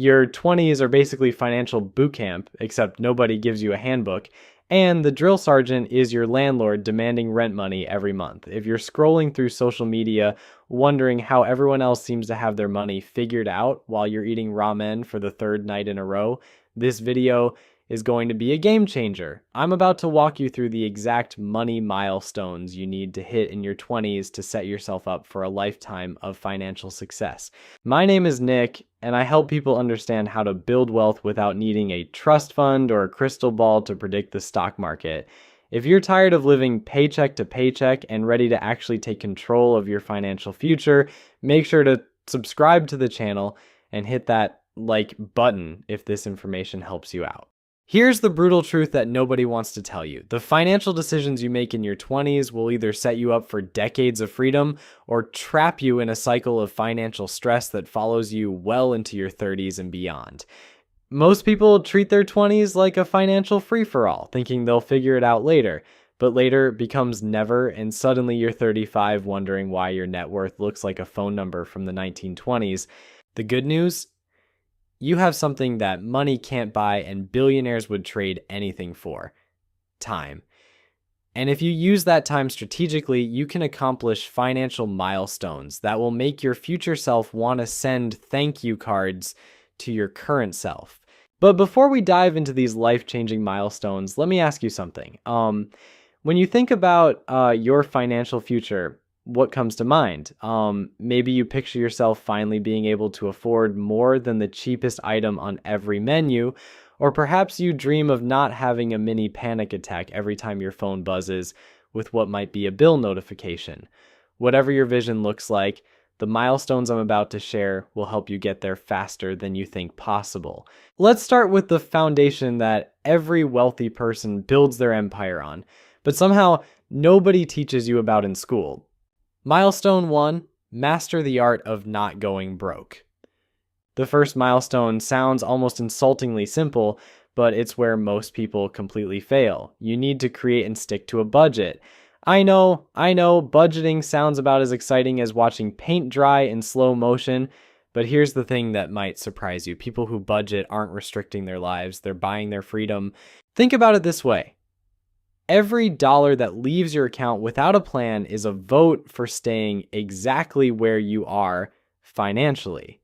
Your 20s are basically financial boot camp, except nobody gives you a handbook. And the drill sergeant is your landlord demanding rent money every month. If you're scrolling through social media wondering how everyone else seems to have their money figured out while you're eating ramen for the third night in a row, this video is going to be a game changer. I'm about to walk you through the exact money milestones you need to hit in your 20s to set yourself up for a lifetime of financial success. My name is Nick, and I help people understand how to build wealth without needing a trust fund or a crystal ball to predict the stock market. If you're tired of living paycheck to paycheck and ready to actually take control of your financial future, make sure to subscribe to the channel and hit that like button if this information helps you out. Here's the brutal truth that nobody wants to tell you. The financial decisions you make in your 20s will either set you up for decades of freedom or trap you in a cycle of financial stress that follows you well into your 30s and beyond. Most people treat their 20s like a financial free-for-all, thinking they'll figure it out later. But later becomes never, and suddenly you're 35 wondering why your net worth looks like a phone number from the 1920s. The good news? You have something that money can't buy and billionaires would trade anything for: time. And if you use that time strategically, you can accomplish financial milestones that will make your future self want to send thank you cards to your current self. But before we dive into these life-changing milestones, let me ask you something. When you think about your financial future, what comes to mind? Maybe you picture yourself finally being able to afford more than the cheapest item on every menu, or perhaps you dream of not having a mini panic attack every time your phone buzzes with what might be a bill notification. Whatever your vision looks like, the milestones I'm about to share will help you get there faster than you think possible. Let's start with the foundation that every wealthy person builds their empire on, but somehow nobody teaches you about in school. Milestone 1, master the art of not going broke. The first milestone sounds almost insultingly simple, but it's where most people completely fail. You need to create and stick to a budget. I know, budgeting sounds about as exciting as watching paint dry in slow motion, but here's the thing that might surprise you. People who budget aren't restricting their lives, they're buying their freedom. Think about it this way. Every dollar that leaves your account without a plan is a vote for staying exactly where you are financially.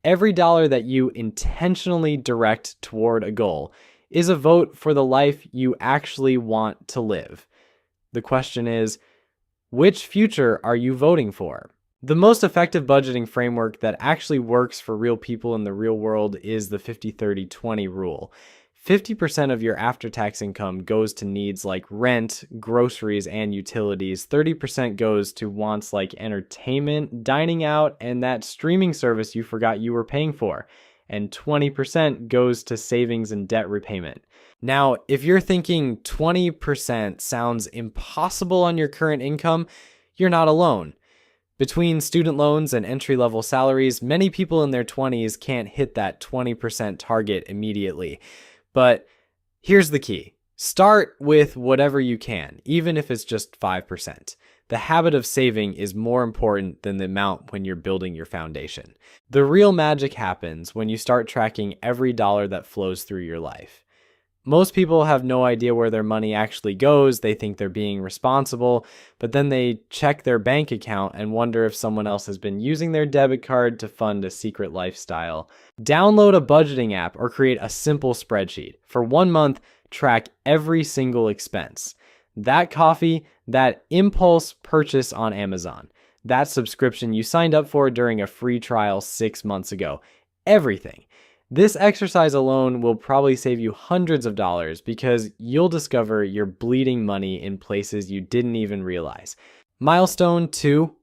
Every dollar that you intentionally direct toward a goal is a vote for the life you actually want to live. The question is, which future are you voting for? The most effective budgeting framework that actually works for real people in the real world is the 50-30-20 rule. 50% of your after-tax income goes to needs like rent, groceries, and utilities. 30% goes to wants like entertainment, dining out, and that streaming service you forgot you were paying for. And 20% goes to savings and debt repayment. Now, if you're thinking 20% sounds impossible on your current income, you're not alone. Between student loans and entry-level salaries, many people in their 20s can't hit that 20% target immediately. But here's the key. Start with whatever you can, even if it's just 5%. The habit of saving is more important than the amount when you're building your foundation. The real magic happens when you start tracking every dollar that flows through your life. Most people have no idea where their money actually goes. They think they're being responsible, but then they check their bank account and wonder if someone else has been using their debit card to fund a secret lifestyle. Download a budgeting app or create a simple spreadsheet. For 1 month, track every single expense. That coffee, that impulse purchase on Amazon, that subscription you signed up for during a free trial 6 months ago. Everything. This exercise alone will probably save you hundreds of dollars because you'll discover you're bleeding money in places you didn't even realize. Milestone 2,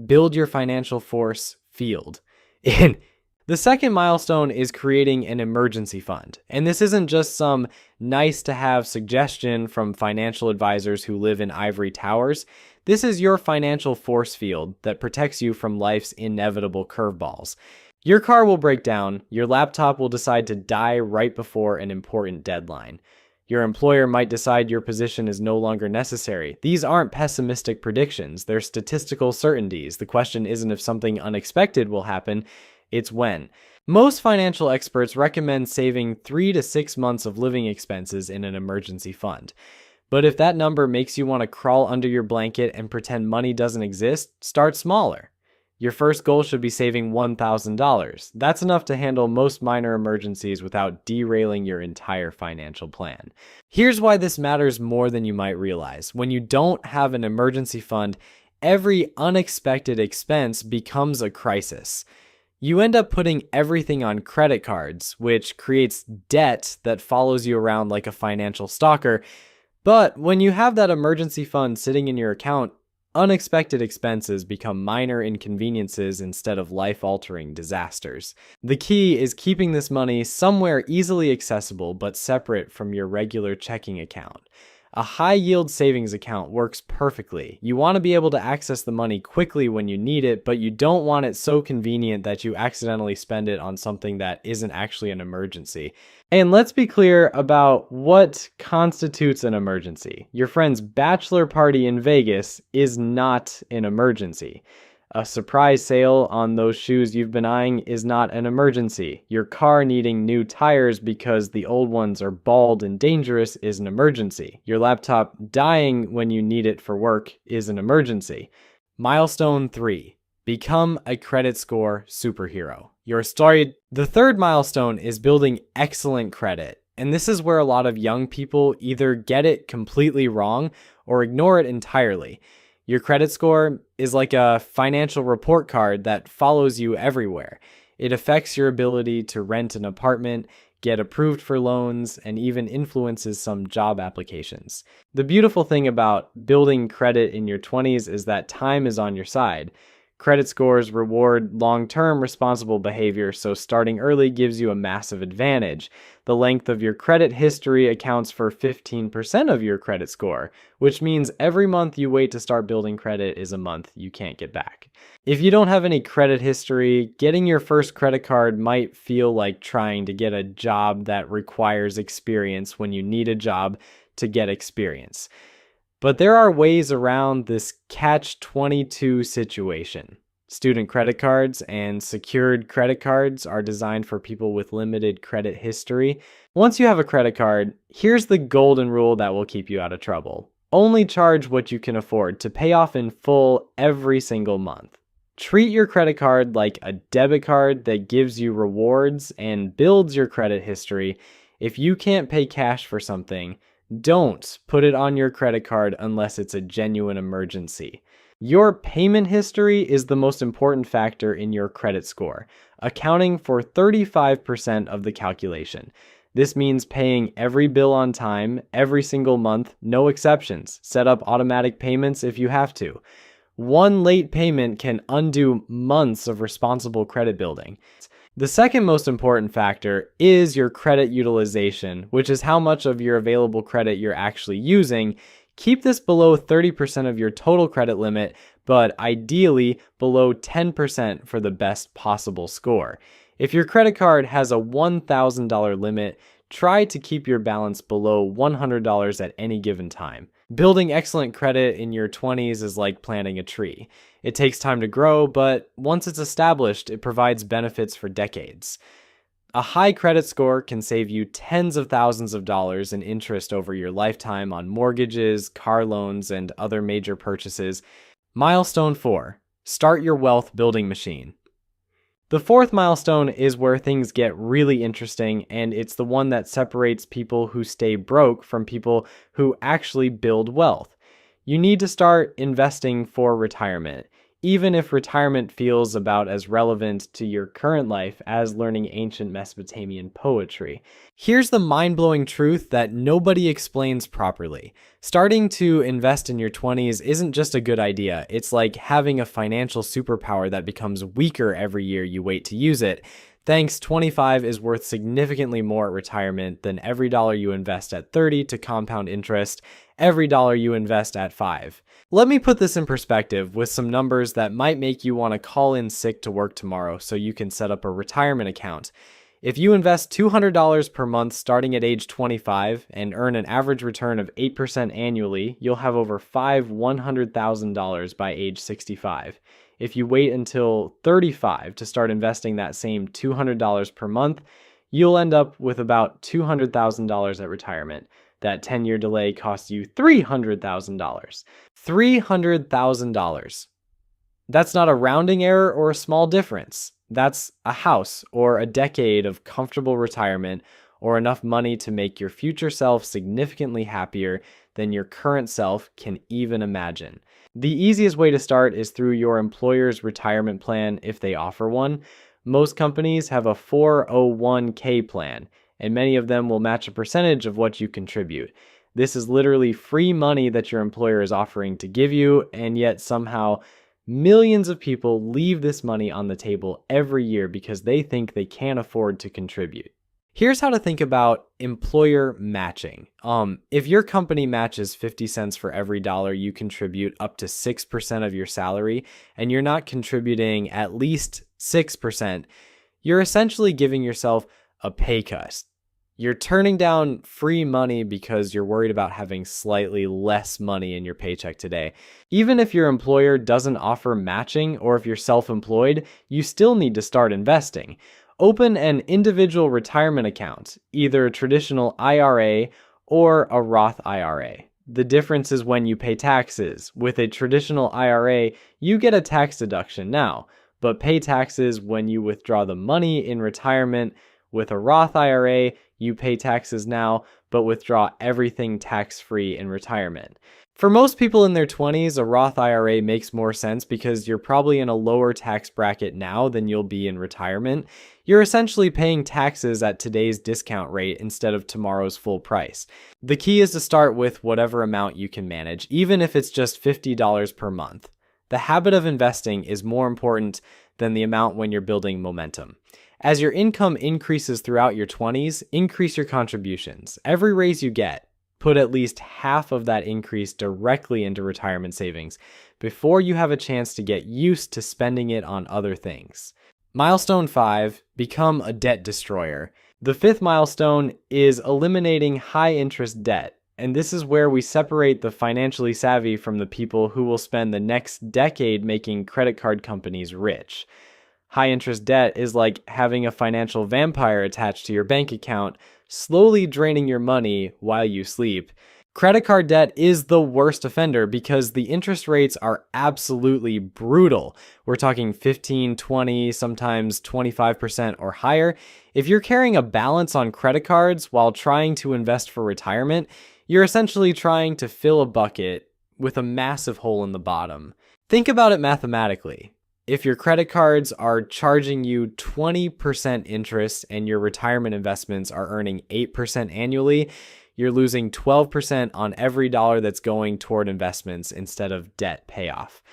build your financial force field. The second milestone is creating an emergency fund. And this isn't just some nice to have suggestion from financial advisors who live in ivory towers. This is your financial force field that protects you from life's inevitable curveballs. Your car will break down, your laptop will decide to die right before an important deadline. Your employer might decide your position is no longer necessary. These aren't pessimistic predictions, they're statistical certainties. The question isn't if something unexpected will happen, it's when. Most financial experts recommend saving 3 to 6 months of living expenses in an emergency fund. But if that number makes you want to crawl under your blanket and pretend money doesn't exist, start smaller. Your first goal should be saving $1,000. That's enough to handle most minor emergencies without derailing your entire financial plan. Here's why this matters more than you might realize. When you don't have an emergency fund, every unexpected expense becomes a crisis. You end up putting everything on credit cards, which creates debt that follows you around like a financial stalker. But when you have that emergency fund sitting in your account, unexpected expenses become minor inconveniences instead of life-altering disasters. The key is keeping this money somewhere easily accessible but separate from your regular checking account. A high-yield savings account works perfectly. You want to be able to access the money quickly when you need it, but you don't want it so convenient that you accidentally spend it on something that isn't actually an emergency. And let's be clear about what constitutes an emergency. Your friend's bachelor party in Vegas is not an emergency. A surprise sale on those shoes you've been eyeing is not an emergency. Your car needing new tires because the old ones are bald and dangerous is an emergency. Your laptop dying when you need it for work is an emergency. Milestone 3. Become a credit score superhero. The third milestone is building excellent credit. And this is where a lot of young people either get it completely wrong or ignore it entirely. Your credit score is like a financial report card that follows you everywhere. It affects your ability to rent an apartment, get approved for loans, and even influences some job applications. The beautiful thing about building credit in your 20s is that time is on your side. Credit scores reward long-term responsible behavior, so starting early gives you a massive advantage. The length of your credit history accounts for 15% of your credit score, which means every month you wait to start building credit is a month you can't get back. If you don't have any credit history, getting your first credit card might feel like trying to get a job that requires experience when you need a job to get experience. But there are ways around this catch-22 situation. Student credit cards and secured credit cards are designed for people with limited credit history. Once you have a credit card, here's the golden rule that will keep you out of trouble. Only charge what you can afford to pay off in full every single month. Treat your credit card like a debit card that gives you rewards and builds your credit history. If you can't pay cash for something, don't put it on your credit card unless it's a genuine emergency. Your payment history is the most important factor in your credit score, accounting for 35% of the calculation. This means paying every bill on time, every single month, no exceptions. Set up automatic payments if you have to. One late payment can undo months of responsible credit building. The second most important factor is your credit utilization, which is how much of your available credit you're actually using. Keep this below 30% of your total credit limit, but ideally below 10% for the best possible score. If your credit card has a $1,000 limit, try to keep your balance below $100 at any given time. Building excellent credit in your 20s is like planting a tree. It takes time to grow, but once it's established, it provides benefits for decades. A high credit score can save you tens of thousands of dollars in interest over your lifetime on mortgages, car loans, and other major purchases. Milestone 4. Start your wealth building machine. The fourth milestone is where things get really interesting, and it's the one that separates people who stay broke from people who actually build wealth. You need to start investing for retirement, even if retirement feels about as relevant to your current life as learning ancient Mesopotamian poetry. Here's the mind-blowing truth that nobody explains properly. Starting to invest in your 20s isn't just a good idea. It's like having a financial superpower that becomes weaker every year you wait to use it. Thanks, 25 is worth significantly more at retirement than every dollar you invest at 30 to compound interest, every dollar you invest at 5. Let me put this in perspective with some numbers that might make you want to call in sick to work tomorrow so you can set up a retirement account. If you invest $200 per month starting at age 25 and earn an average return of 8% annually, you'll have over $100,000 by age 65. If you wait until 35 to start investing that same $200 per month, you'll end up with about $200,000 at retirement. That 10-year delay costs you $300,000. $300,000. That's not a rounding error or a small difference. That's a house or a decade of comfortable retirement or enough money to make your future self significantly happier than your current self can even imagine. The easiest way to start is through your employer's retirement plan if they offer one. Most companies have a 401k plan, and many of them will match a percentage of what you contribute. This is literally free money that your employer is offering to give you, and yet somehow millions of people leave this money on the table every year because they think they can't afford to contribute. Here's how to think about employer matching. If your company matches 50 cents for every dollar you contribute up to 6% of your salary, and you're not contributing at least 6%, you're essentially giving yourself a pay cut. You're turning down free money because you're worried about having slightly less money in your paycheck today. Even if your employer doesn't offer matching, or if you're self-employed, you still need to start investing. Open an individual retirement account, either a traditional IRA or a Roth IRA. The difference is when you pay taxes. With a traditional IRA, you get a tax deduction now, but pay taxes when you withdraw the money in retirement. With a Roth IRA, you pay taxes now, but withdraw everything tax-free in retirement. For most people in their 20s, a Roth IRA makes more sense because you're probably in a lower tax bracket now than you'll be in retirement. You're essentially paying taxes at today's discount rate instead of tomorrow's full price. The key is to start with whatever amount you can manage, even if it's just $50 per month. The habit of investing is more important than the amount when you're building momentum. As your income increases throughout your 20s, increase your contributions. Every raise you get, put at least half of that increase directly into retirement savings before you have a chance to get used to spending it on other things. Milestone 5, become a debt destroyer. The fifth milestone is eliminating high interest debt. And this is where we separate the financially savvy from the people who will spend the next decade making credit card companies rich. High interest debt is like having a financial vampire attached to your bank account, slowly draining your money while you sleep. Credit card debt is the worst offender because the interest rates are absolutely brutal. We're talking 15, 20, sometimes 25% or higher. If you're carrying a balance on credit cards while trying to invest for retirement, you're essentially trying to fill a bucket with a massive hole in the bottom. Think about it mathematically. If your credit cards are charging you 20% interest and your retirement investments are earning 8% annually, you're losing 12% on every dollar that's going toward investments instead of debt payoff.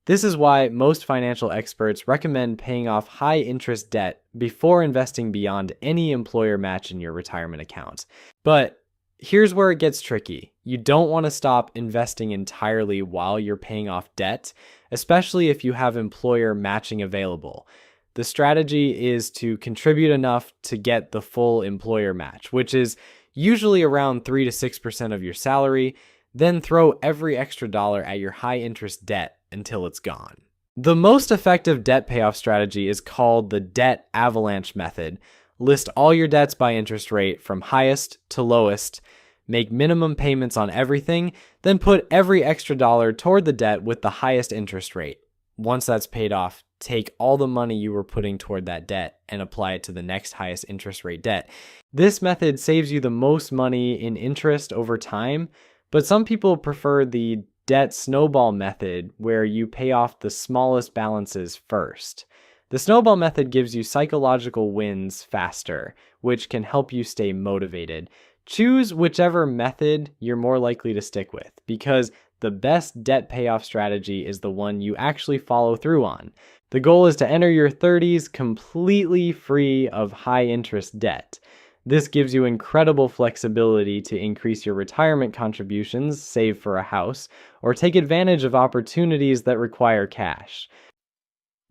This is why most financial experts recommend paying off high interest debt before investing beyond any employer match in your retirement account. But here's where it gets tricky. You don't want to stop investing entirely while you're paying off debt, especially if you have employer matching available. The strategy is to contribute enough to get the full employer match, which is usually around 3 to 6% of your salary, then throw every extra dollar at your high interest debt until it's gone. The most effective debt payoff strategy is called the debt avalanche method. List all your debts by interest rate from highest to lowest, make minimum payments on everything, then put every extra dollar toward the debt with the highest interest rate. Once that's paid off, take all the money you were putting toward that debt and apply it to the next highest interest rate debt. This method saves you the most money in interest over time, but some people prefer the debt snowball method where you pay off the smallest balances first. The snowball method gives you psychological wins faster, which can help you stay motivated. Choose whichever method you're more likely to stick with, because the best debt payoff strategy is the one you actually follow through on. The goal is to enter your 30s completely free of high interest debt. This gives you incredible flexibility to increase your retirement contributions, save for a house, or take advantage of opportunities that require cash.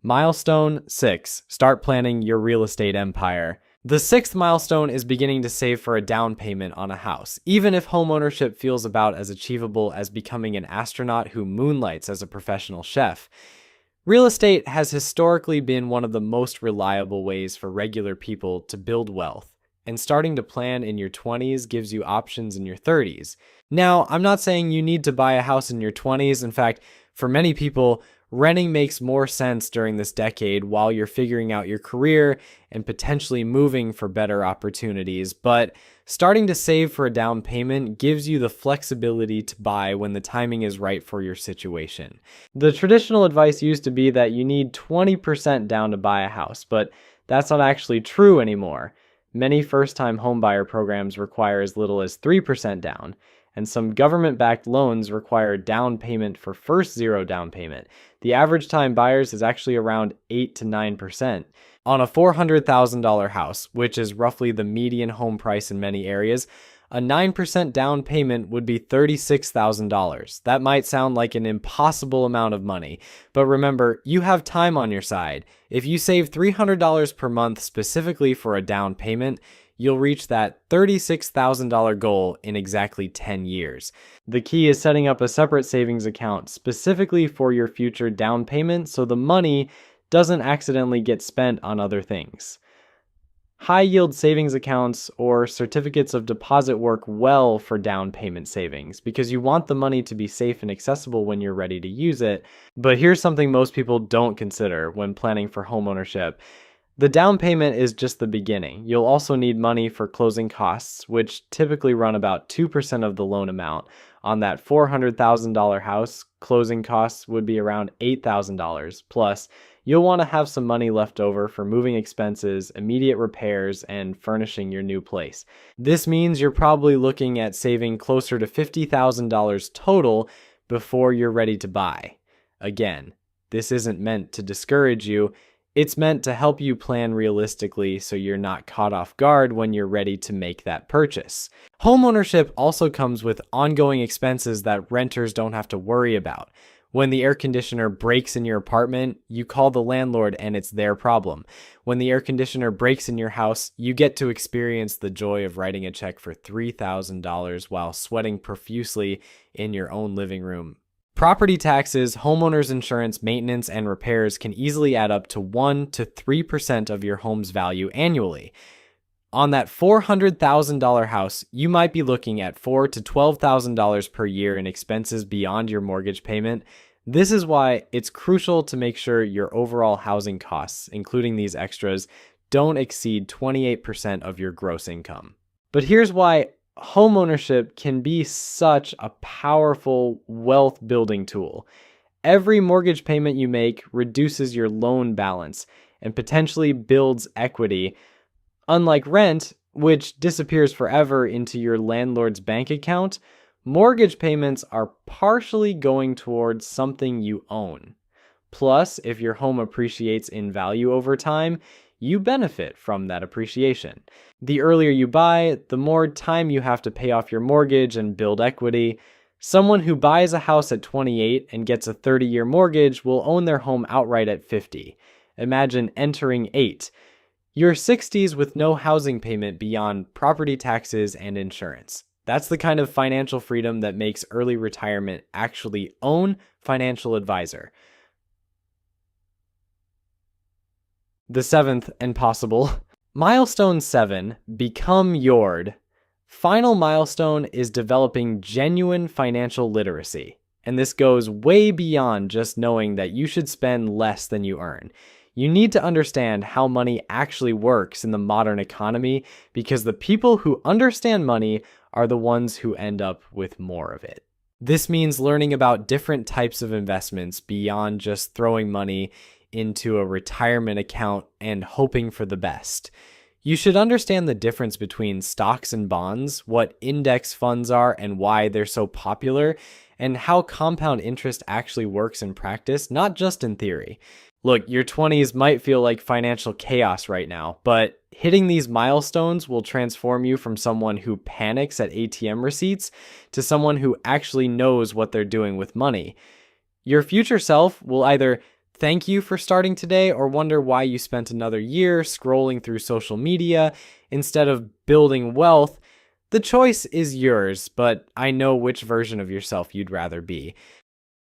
Milestone 6. Start planning your real estate empire. The sixth milestone is beginning to save for a down payment on a house, even if homeownership feels about as achievable as becoming an astronaut who moonlights as a professional chef. Real estate has historically been one of the most reliable ways for regular people to build wealth, and starting to plan in your 20s gives you options in your 30s. Now, I'm not saying you need to buy a house in your 20s. In fact, for many people, renting makes more sense during this decade while you're figuring out your career and potentially moving for better opportunities. But starting to save for a down payment gives you the flexibility to buy when the timing is right for your situation. The traditional advice used to be that you need 20% down to buy a house, but that's not actually true anymore. Many first-time homebuyer programs require as little as 3% down, and some government-backed loans require down payment for first zero down payment. The average time buyers is actually around 8 to 9%. On a $400,000 house, which is roughly the median home price in many areas, a 9% down payment would be $36,000. That might sound like an impossible amount of money, but remember, you have time on your side. If you save $300 per month specifically for a down payment, you'll reach that $36,000 goal in exactly 10 years. The key is setting up a separate savings account specifically for your future down payment so the money doesn't accidentally get spent on other things. High-yield savings accounts or certificates of deposit work well for down payment savings because you want the money to be safe and accessible when you're ready to use it. But here's something most people don't consider when planning for homeownership. The down payment is just the beginning. You'll also need money for closing costs, which typically run about 2% of the loan amount. On that $400,000 house, closing costs would be around $8,000. Plus, you'll want to have some money left over for moving expenses, immediate repairs, and furnishing your new place. This means you're probably looking at saving closer to $50,000 total before you're ready to buy. Again, this isn't meant to discourage you. It's meant to help you plan realistically so you're not caught off guard when you're ready to make that purchase. Homeownership also comes with ongoing expenses that renters don't have to worry about. When the air conditioner breaks in your apartment, you call the landlord and it's their problem. When the air conditioner breaks in your house, you get to experience the joy of writing a check for $3,000 while sweating profusely in your own living room. Property taxes, homeowners insurance, maintenance, and repairs can easily add up to 1 to 3% of your home's value annually. On that $400,000 house, you might be looking at $4,000 to $12,000 per year in expenses beyond your mortgage payment. This is why it's crucial to make sure your overall housing costs, including these extras, don't exceed 28% of your gross income. But here's why homeownership can be such a powerful wealth building tool. Every mortgage payment you make reduces your loan balance and potentially builds equity. Unlike rent, which disappears forever into your landlord's bank account, mortgage payments are partially going towards something you own. Plus, if your home appreciates in value over time, you benefit from that appreciation. The earlier you buy, the more time you have to pay off your mortgage and build equity. Someone who buys a house at 28 and gets a 30-year mortgage will own their home outright at 50. Imagine entering 8. Your 60s with no housing payment beyond property taxes and insurance. That's the kind of financial freedom that makes early retirement actually own financial advisor. The seventh and possible. Milestone 7, Become Yord. Final milestone is developing genuine financial literacy. And this goes way beyond just knowing that you should spend less than you earn. You need to understand how money actually works in the modern economy because the people who understand money are the ones who end up with more of it. This means learning about different types of investments beyond just throwing money into a retirement account and hoping for the best. You should understand the difference between stocks and bonds, what index funds are and why they're so popular, and how compound interest actually works in practice, not just in theory. Look, your 20s might feel like financial chaos right now, but hitting these milestones will transform you from someone who panics at ATM receipts to someone who actually knows what they're doing with money. Your future self will either thank you for starting today or wonder why you spent another year scrolling through social media instead of building wealth. The choice is yours, but I know which version of yourself you'd rather be.